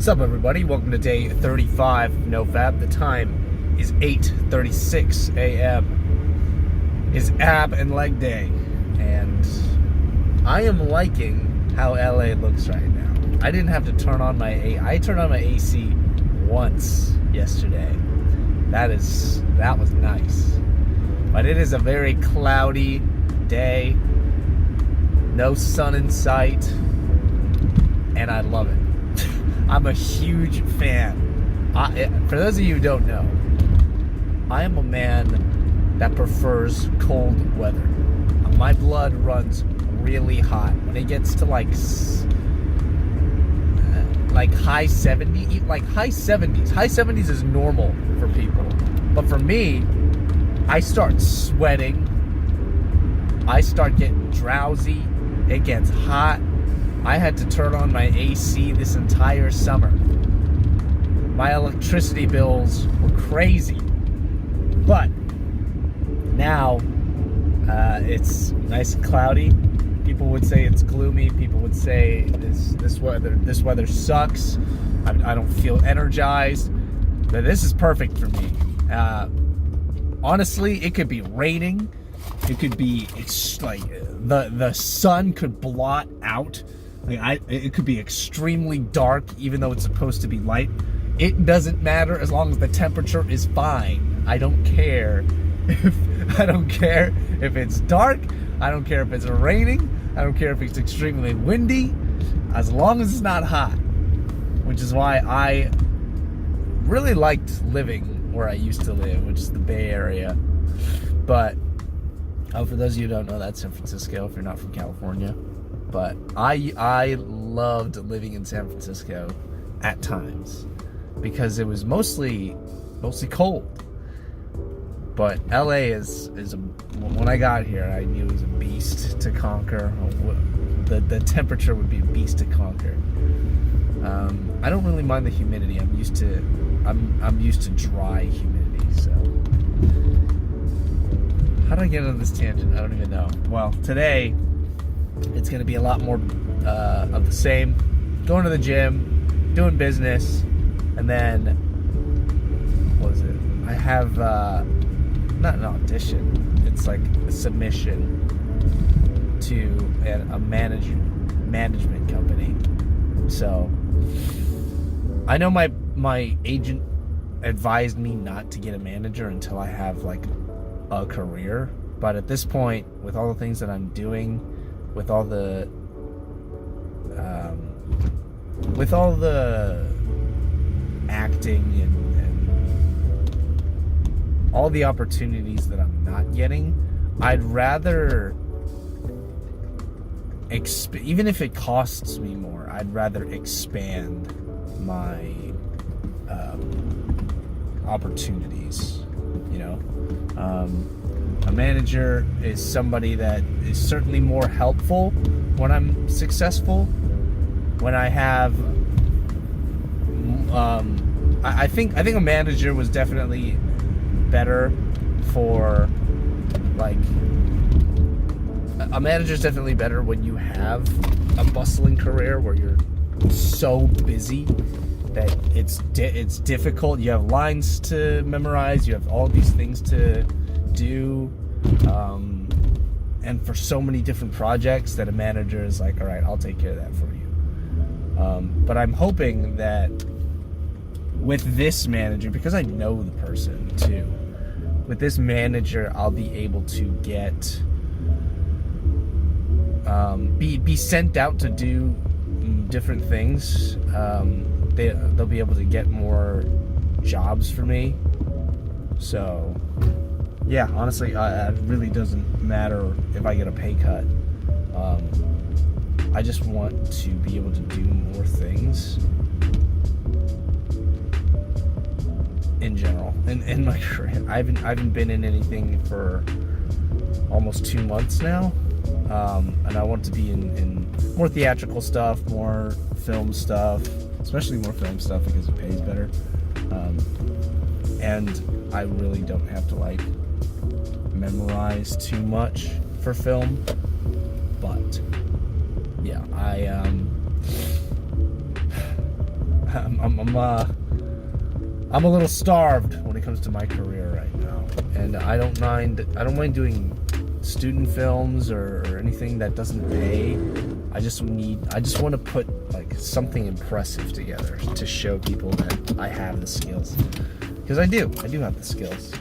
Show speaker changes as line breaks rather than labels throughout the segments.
What's up, everybody? Welcome to day 35 of NoFap. The time is 8:36 a.m. It's ab and leg day, and I am liking how LA looks right now. I didn't have to turn on I turned on my AC once yesterday. That was nice. But it is a very cloudy day, no sun in sight, and I love it. I'm a huge fan. For those of you who don't know, I am a man that prefers cold weather. My blood runs really hot. When it gets to like high 70s, high 70s is normal for people. But for me, I start sweating. I start getting drowsy. It gets hot. I had to turn on my AC this entire summer. My electricity bills were crazy. But now it's nice and cloudy. People would say it's gloomy. People would say this weather sucks. I don't feel energized. But this is perfect for me. Honestly, it could be raining. It could be the sun could blot out. It could be extremely dark, even though it's supposed to be light. It doesn't matter as long as the temperature is fine. I don't care if it's dark. I don't care if it's raining. I don't care if it's extremely windy, as long as it's not hot. Which is why I really liked living where I used to live, which is the Bay Area. But for those of you who don't know, that's San Francisco if you're not from California. But I loved living in San Francisco at times because it was mostly cold. But LA when I got here, I knew it was a beast to conquer. The temperature would be a beast to conquer. I don't really mind the humidity. I'm used to dry humidity. So how did I get on this tangent? I don't even know. Well, today it's going to be a lot more of the same. Going to the gym, doing business, and then, what is it? I have, not an audition, it's like a submission to a management company. So, I know my agent advised me not to get a manager until I have, like, a career. But at this point, with all the things that I'm doing, with all the acting and all the opportunities that I'm not getting, I'd rather even if it costs me more, I'd rather expand my opportunities. A manager is somebody that is certainly more helpful when I'm successful. When I have, I think a manager was definitely better for, a manager is definitely better when you have a bustling career where you're so busy that it's difficult. You have lines to memorize. You have all these things to do, and for so many different projects that a manager is like, all right, I'll take care of that for you. But I'm hoping that with this manager, because I know the person too, with this manager, I'll be able to get be sent out to do different things. They'll be able to get more jobs for me. So yeah, honestly, it really doesn't matter if I get a pay cut. I just want to be able to do more things in general. In my career, I haven't been in anything for almost 2 months now, and I want to be in more theatrical stuff, more film stuff, especially more film stuff because it pays better. And I really don't have to memorize too much for film, but yeah, I'm a little starved when it comes to my career right now, and I don't mind doing student films or anything that doesn't pay. I just want to put like something impressive together to show people that I have the skills, because I do have the skills.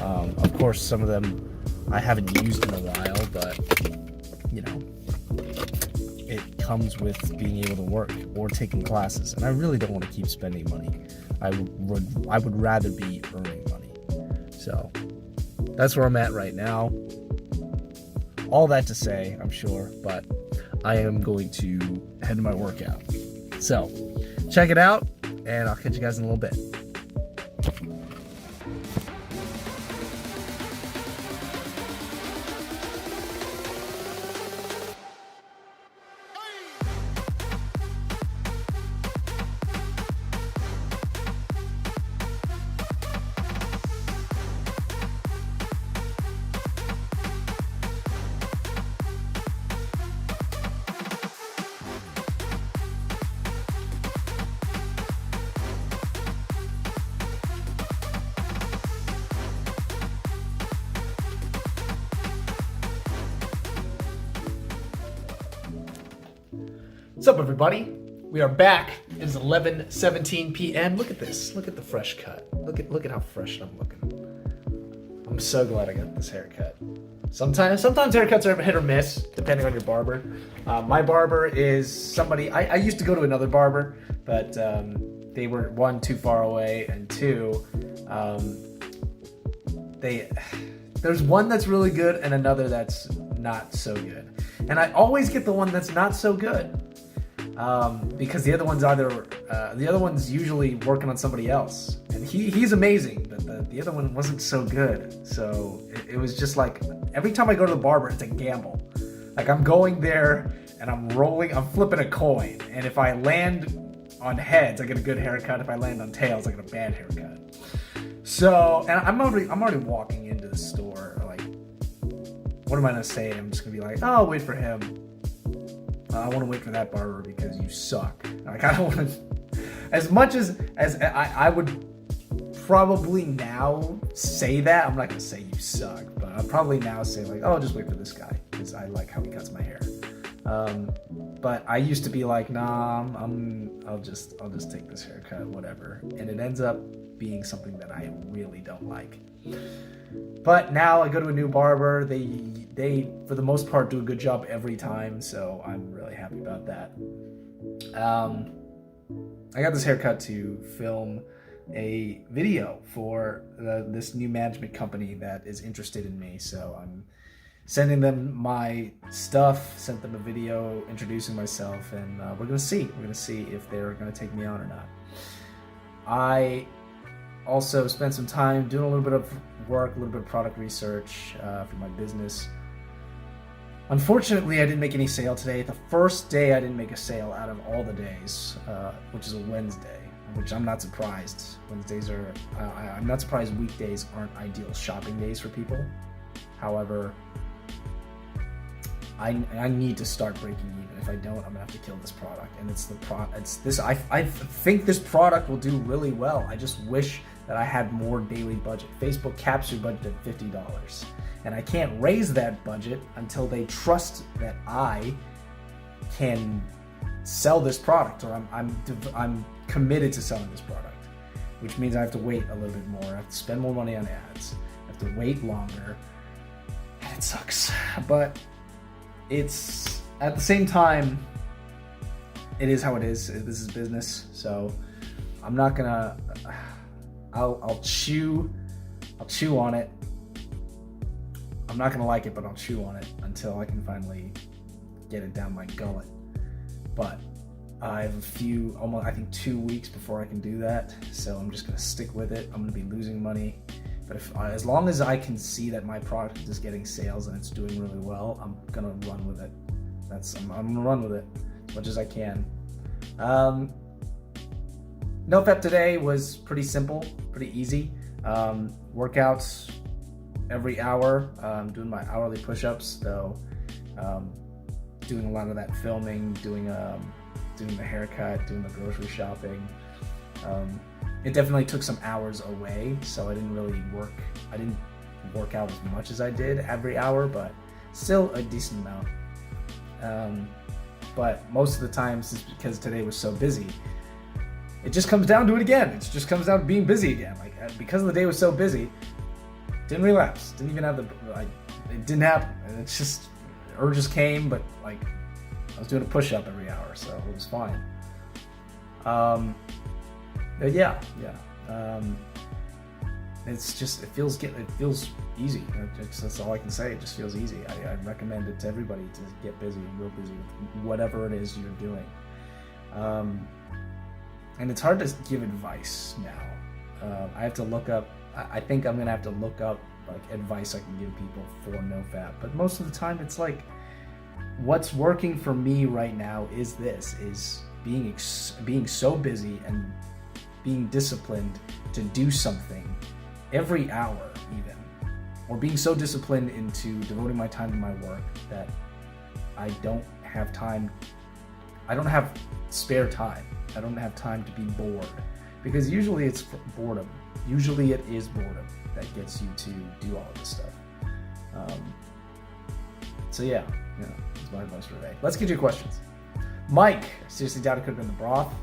Of course, some of them I haven't used in a while, but you know, it comes with being able to work or taking classes, and I really don't want to keep spending money. I would rather be earning money. So that's where I'm at right now. All that to say, I'm sure, but I am going to head to my workout. So check it out, and I'll catch you guys in a little bit. What's up, everybody? We are back. It is 11:17 p.m. Look at this. Look at the fresh cut. Look at how fresh I'm looking. I'm so glad I got this haircut. Sometimes haircuts are hit or miss, depending on your barber. My barber is somebody. I used to go to another barber, but they were, one, too far away, and two, there's one that's really good and another that's not so good. And I always get the one that's not so good. Because the other one's usually working on somebody else, and he's amazing, but the other one wasn't so good. So it was just like, every time I go to the barber, it's a gamble. Like, I'm going there and I'm flipping a coin, and if I land on heads, I get a good haircut. If I land on tails, I get a bad haircut. So, and I'm already walking into the store like, what am I gonna say? I'm just gonna be like, oh, I'll wait for him. I want to wait for that barber because you suck. Like, I don't want to, as much as I would probably now say that, I'm not going to say you suck, but I'll probably now say like, oh, just wait for this guy because I like how he cuts my hair. But I used to be like, nah, I'll just take this haircut, whatever. And it ends up being something that I really don't like. But now I go to a new barber. They for the most part do a good job every time, so I'm really happy about that. I got this haircut to film a video for this new management company that is interested in me, so I'm sending them my stuff, sent them a video introducing myself, and we're gonna see if they're gonna take me on or not. I also spent some time doing a little bit of work, a little bit of product research for my business. Unfortunately, I didn't make any sale today. The first day I didn't make a sale out of all the days, which is a Wednesday, which I'm not surprised. I'm not surprised weekdays aren't ideal shopping days for people. However, I need to start breaking even. If I don't, I'm gonna have to kill this product. And I think this product will do really well. I just wish that I had more daily budget. Facebook caps your budget at $50. And I can't raise that budget until they trust that I can sell this product, or I'm committed to selling this product, which means I have to wait a little bit more. I have to spend more money on ads. I have to wait longer. And it sucks. But it's, at the same time, it is how it is. This is business. So I'm not gonna, I'll chew on it. I'm not gonna like it, but I'll chew on it until I can finally get it down my gullet. But I have I think 2 weeks before I can do that. So I'm just gonna stick with it. I'm gonna be losing money. But as long as I can see that my product is getting sales and it's doing really well, I'm gonna run with it. I'm gonna run with it as much as I can. NoFap today was pretty simple, pretty easy. Workouts every hour, doing my hourly push-ups, though, doing a lot of that filming, doing the haircut, doing the grocery shopping,
It definitely took some hours away, so I didn't work out as much as I did every hour, but still a decent amount. But most of the time, since because today was so busy, it just comes down to it again. It just comes down to being busy again. Like, because the day was so busy, didn't relapse. Didn't even have it didn't happen. And it's just, urges came, but like, I was doing a push-up every hour, so it was fine. But yeah. It's just, it feels easy. That's all I can say. It just feels easy. I recommend it to everybody to get busy, real busy with whatever it is you're doing. And it's hard to give advice now. I have to look up, I think I'm gonna have to look up like advice I can give people for NoFap. But most of the time it's like, what's working for me right now is being so busy and being disciplined to do something every hour even, or being so disciplined into devoting my time to my work that I don't have spare time. I don't have time to be bored, because usually it's boredom. Usually it is boredom that gets you to do all of this stuff. So yeah, that's my advice for today. Let's get to your questions. Mike, I seriously doubt it could have been the broth.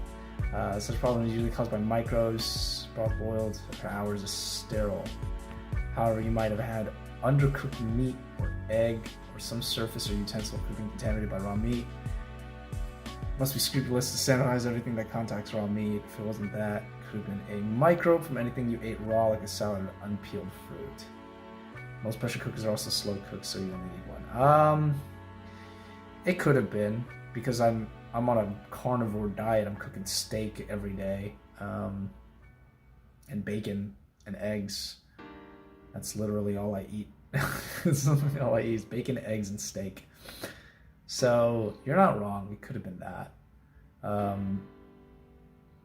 Such problems usually caused by microbes. Broth boiled for hours is sterile. However, you might have had undercooked meat or egg or some surface or utensil could be contaminated by raw meat. Must be scrupulous to sanitize everything that contacts raw meat. If it wasn't that, it could have been a microbe from anything you ate raw, like a salad or unpeeled fruit. Most pressure cookers are also slow cooked, so you only need one. It could have been, because I'm on a carnivore diet. I'm cooking steak every day, and bacon and eggs. That's literally all I eat. That's all I eat is bacon, eggs, and steak. So you're not wrong. It could have been that.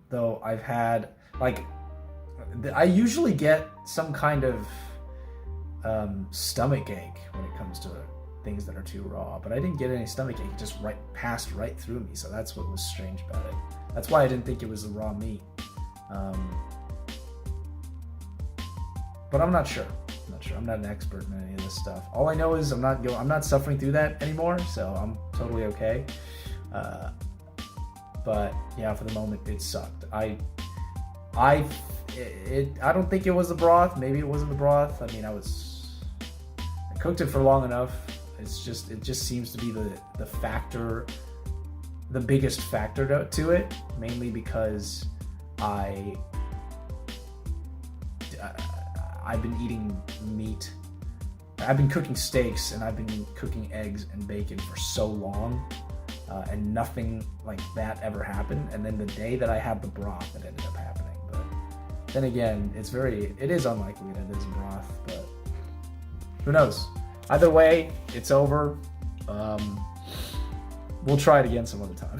Though I've had, like, I usually get some kind of stomach ache when it comes to things that are too raw, but I didn't get any stomach ache. It just passed right through me. So that's what was strange about it. That's why I didn't think it was the raw meat. But I'm not sure. I'm not an expert in any of this stuff. All I know is I'm not suffering through that anymore, so I'm totally okay. But yeah, for the moment it sucked. I don't think it was the broth. Maybe it wasn't the broth. I mean, I cooked it for long enough. It just seems to be the factor, the biggest factor to it, mainly because I've been eating meat. I've been cooking steaks and I've been cooking eggs and bacon for so long, and nothing like that ever happened. And then the day that I had the broth, it ended up happening. But then again, it is unlikely that it is broth, but who knows? Either way, it's over. We'll try it again some other time.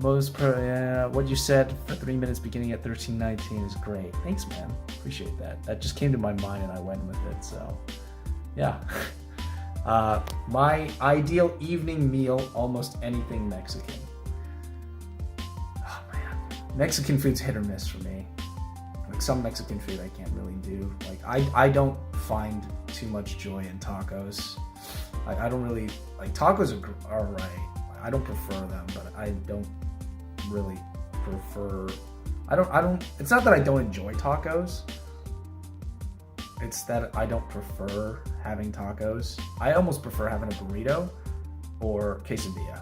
What you said for 3 minutes beginning at 13:19 is great. Thanks, man. Appreciate that. That just came to my mind and I went with it. So, yeah. My ideal evening meal, almost anything Mexican. Oh man, Mexican food's hit or miss for me. Like, some Mexican food I can't really do. Like, I don't find too much joy in tacos. I don't really like tacos. Are alright. I don't prefer them, but I don't really prefer. I don't. It's not that I don't enjoy tacos. It's that I don't prefer having tacos. I almost prefer having a burrito or quesadilla.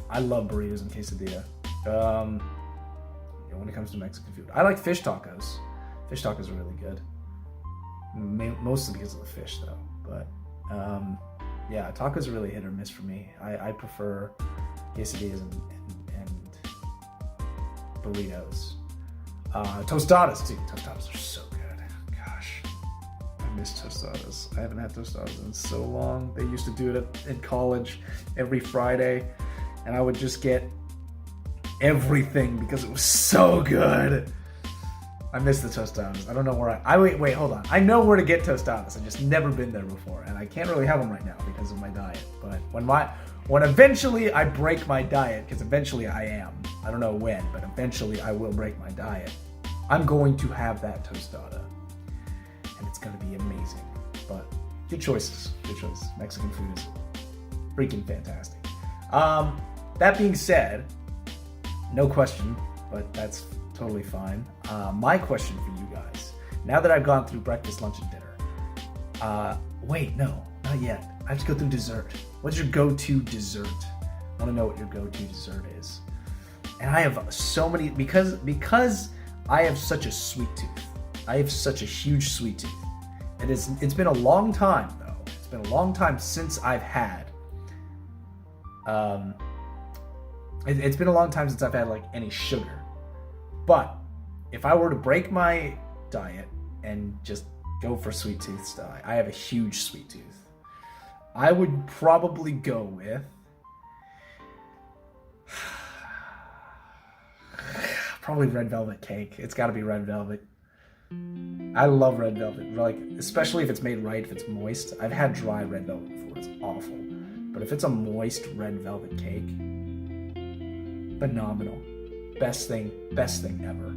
I love burritos and quesadilla. When it comes to Mexican food, I like fish tacos. Fish tacos are really good. Mostly because of the fish, though. But yeah, tacos are really hit or miss for me. I prefer quesadillas and burritos. Tostadas too. Tostadas are so good. Gosh, I miss tostadas. I haven't had tostadas in so long. They used to do it in college every Friday, and I would just get everything because it was so good. I miss the tostadas. I don't know where wait, hold on. I know where to get tostadas. I've just never been there before, and I can't really have them right now because of my diet. But when eventually I break my diet, because eventually I am. I don't know when, but eventually I will break my diet. I'm going to have that tostada. And it's going to be amazing. But good choices. Good choices. Mexican food is freaking fantastic. That being said, no question, but that's totally fine. My question for you guys, now that I've gone through breakfast, lunch, and dinner, wait, no, not yet. I have to go through dessert. What's your go-to dessert? I want to know what your go-to dessert is. And I have so many, because I have such a sweet tooth. I have such a huge sweet tooth. It's been a long time, though. It's been a long time since I've had, it's been a long time since I've had like any sugar. But if I were to break my diet and just go for sweet tooth style, I have a huge sweet tooth. I would probably go with probably red velvet cake. It's got to be red velvet. I love red velvet, like especially if it's made right, if it's moist. I've had dry red velvet before. It's awful. But if it's a moist red velvet cake, phenomenal. Best thing ever.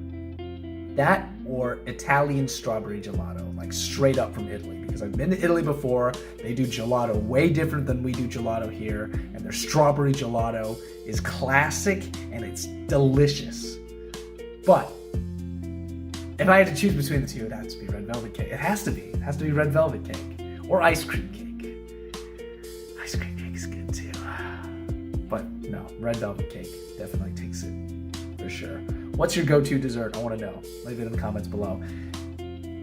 That or Italian strawberry gelato, like straight up from Italy. Because I've been to Italy before. They do gelato way different than we do gelato here. And their strawberry gelato is classic and it's delicious. But if I had to choose between the two, it has to be red velvet cake. It has to be. It has to be red velvet cake. Or ice cream cake. Ice cream cake is good too. But no, red velvet cake definitely takes it for sure. What's your go-to dessert? I want to know. Leave it in the comments below.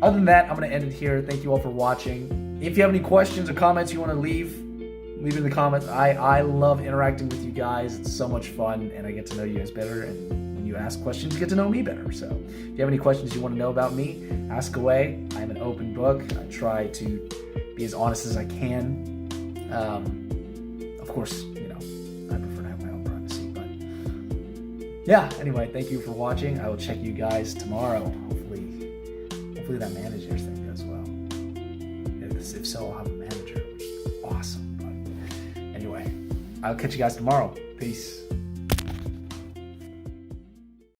Other than that, I'm going to end it here. Thank you all for watching. If you have any questions or comments you want to leave it in the comments. I love interacting with you guys. It's so much fun, and I get to know you guys better. And when you ask questions, you get to know me better. So if you have any questions you want to know about me, ask away. I'm an open book. I try to be as honest as I can. Of course, you know, I prefer to have my own privacy. But yeah, anyway, thank you for watching. I will check you guys tomorrow. Hopefully that manager's thing goes well. If so, I'll have a manager, which is awesome. But anyway, I'll catch you guys tomorrow. Peace.